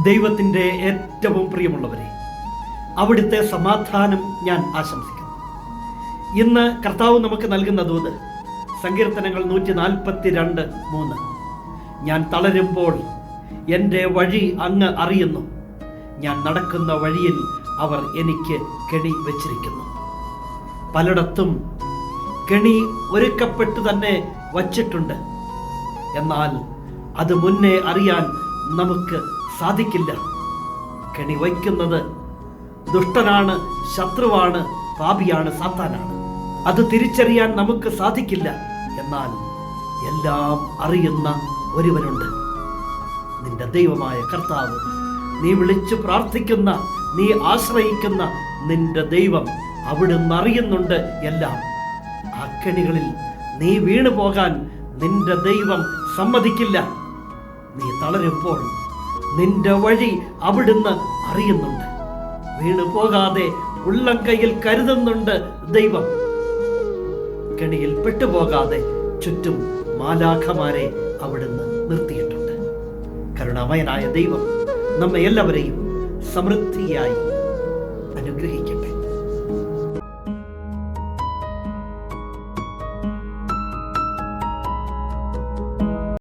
ദൈവത്തിൻ്റെ ഏറ്റവും പ്രിയമുള്ളവരെ, അവിടുത്തെ സമാധാനം ഞാൻ ആശംസിക്കുന്നു. ഇന്ന് കർത്താവ് നമുക്ക് നൽകുന്ന ദൂത് സങ്കീർത്തനങ്ങൾ 142:3. ഞാൻ തളരുമ്പോൾ എൻ്റെ വഴി അങ്ങ് അറിയുന്നു, ഞാൻ നടക്കുന്ന വഴിയിൽ അവർ എനിക്ക് കെണി വച്ചിരിക്കുന്നു. പലയിടത്തും കെണി ഒരുക്കപ്പെട്ടു തന്നെ വച്ചിട്ടുണ്ട്. എന്നാൽ അത് മുന്നേ അറിയാൻ നമുക്ക് സാധിക്കില്ല. കെണി വയ്ക്കുന്നത് ദുഷ്ടനാണ്, ശത്രുവാണ്, പാപിയാണ്, സാത്താനാണ്. അത് തിരിച്ചറിയാൻ നമുക്ക് സാധിക്കില്ല. എന്നാൽ എല്ലാം അറിയുന്ന ഒരുവനുണ്ട്, നിന്റെ ദൈവമായ കർത്താവ്. നീ വിളിച്ചു പ്രാർത്ഥിക്കുന്ന, നീ ആശ്രയിക്കുന്ന നിന്റെ ദൈവം അവിടുന്ന് അറിയുന്നുണ്ട് എല്ലാം. ആ കെണികളിൽ നീ വീണു പോകാൻ നിന്റെ ദൈവം സമ്മതിക്കില്ല. നീ തളരുമ്പോൾ നിന്റെ വഴി അവിടുന്ന് അറിയുന്നുണ്ട്. വീണു പോകാതെ ഉള്ളം കയ്യിൽ കരുതുന്നുണ്ട് ദൈവം. കെണിയിൽ പെട്ടുപോകാതെ ചുറ്റും മാലാഖമാരെ അവിടുന്ന് നിർത്തിയിട്ടുണ്ട്. കരുണാമയനായ ദൈവം നമ്മെ എല്ലാവരെയും സമൃദ്ധിയായി അനുഗ്രഹിക്കട്ടെ.